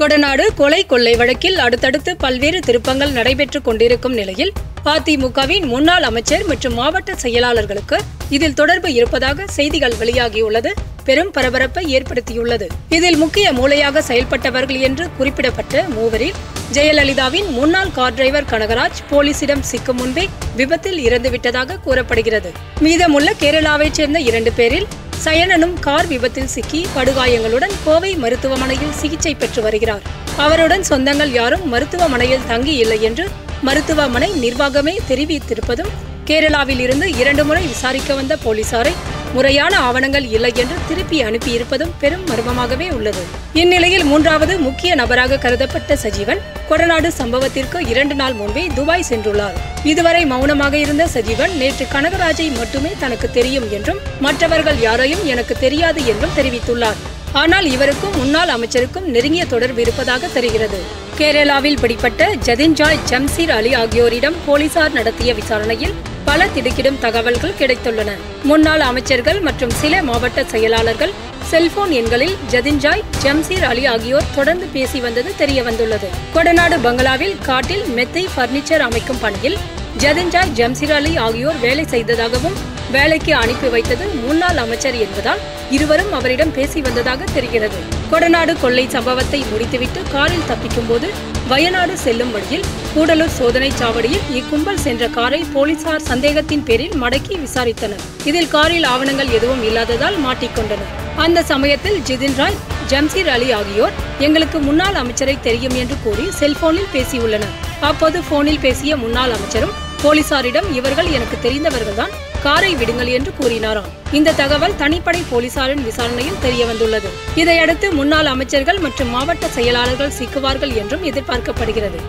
கொடநாடு கொலை கொள்ளை வழக்கில் அடுத்தடுத்து பல்வேறு திருப்பங்கள் நடைபெற்றுக் கொண்டிருக்கும் நிலையில் அதிமுகவின் முன்னாள் அமைச்சர் மற்றும் மாவட்ட செயலாளர்களுக்கு இதில் தொடர்பு இருப்பதாக செய்திகள் வெளியாகியுள்ளது பெரும் பரபரப்பை ஏற்படுத்தியுள்ளது. இதில் முக்கிய மூளையாக செயல்பட்டவர்கள் என்று குறிப்பிடப்பட்ட மூவரில் ஜெயலலிதாவின் முன்னாள் கார் டிரைவர் கனகராஜ் போலீசிடம் சிக்கும் முன்பே விபத்தில் இறந்துவிட்டதாக கூறப்படுகிறது. மீதமுள்ள கேரளாவைச் சேர்ந்த 2 பேரில் சயனனும் கார் விபத்தில் சிக்கி படுகாயங்களுடன் கோவை மருத்துவமனையில் சிகிச்சை பெற்று வருகிறார். அவருடன் சொந்தங்கள் யாரும் மருத்துவமனையில் தங்கி இல்லை என்று மருத்துவமனை நிர்வாகமே தெரிவித்திருப்பதும், கேரளாவில் இருந்து 2 முறை விசாரிக்க வந்த போலீசாரை முறையான ஆவணங்கள் இல்லை என்று திருப்பி அனுப்பியிருப்பதும் பெரும் மர்மமாகவே உள்ளது. இந்நிலையில் 3வது முக்கிய நபராக கருதப்பட்ட சஜீவன் கொடநாடு சம்பவத்திற்கு 2 நாள் முன்பே துபாய் சென்றுள்ளார். இதுவரை மௌனமாக இருந்த சஜீவன் நேற்று கனகராஜை மட்டுமே தனக்கு தெரியும் என்றும் மற்றவர்கள் யாரையும் எனக்கு தெரியாது என்றும் தெரிவித்துள்ளார். ஆனால் இவருக்கும் முன்னாள் அமைச்சருக்கும் நெருங்கிய தொடர்பு இருப்பதாக தெரிகிறது. கேரளாவில் பிடிப்பட்ட ஜதின்ஜாய் ஜம்சீர் அலி ஆகியோரிடம் போலீசார் நடத்திய விசாரணையில் பல திடுக்கிடும் தகவல்கள் கிடைத்துள்ளன. முன்னாள் அமைச்சர்கள் மற்றும் சில மாவட்ட செயலாளர்கள் செல்போன் எண்களில் ஜதின்ஜாய் ஜம்சீர் அலி ஆகியோர் தொடர்ந்து பேசி வந்தது தெரியவந்துள்ளது. கொடநாடு பங்களாவில் காட்டில் மெத்தை பர்னிச்சர் அமைக்கும் பணியில் ஜதின்ஜாய் ஜம்சீர் அலி ஆகியோர் வேலை செய்ததாகவும் வேலைக்கு அனுப்பி வைத்தது முன்னாள் அமைச்சர் என்பதால் இருவரும் அவரிடம் பேசி வந்ததாக தெரிகிறது. கொடநாடு கொள்ளை சம்பவத்தை முடித்துவிட்டு காரில் தப்பிக்கும் போது வயநாடு செல்லும் வழியில் கூடலூர் சோதனை சாவடியில் இக்கும்பல் சென்ற காரை போலீசார் சந்தேகத்தின் பேரில் மடக்கி விசாரித்தனர். இதில் காரில் ஆவணங்கள் எதுவும் இல்லாததால் மாட்டிக்கொண்டனர். அந்த சமயத்தில் ஜிதின்ராய் ஜம்சீர் அலி ஆகியோர் எங்களுக்கு முன்னாள் அமைச்சரை தெரியும் என்று கூறி செல்போனில் பேசியுள்ளனர். அப்போது போனில் பேசிய முன்னாள் அமைச்சரும் போலீசாரிடம் இவர்கள் எனக்கு தெரிந்தவர்கள்தான், காரை விடுங்கள் என்று கூறினாராம். இந்த தகவல் தனிப்படை போலீசாரின் விசாரணையில் தெரியவந்துள்ளது. இதையடுத்து முன்னாள் அமைச்சர்கள் மற்றும் மாவட்ட செயலாளர்கள் சிக்குவார்கள் என்றும் எதிர்பார்க்கப்படுகிறது.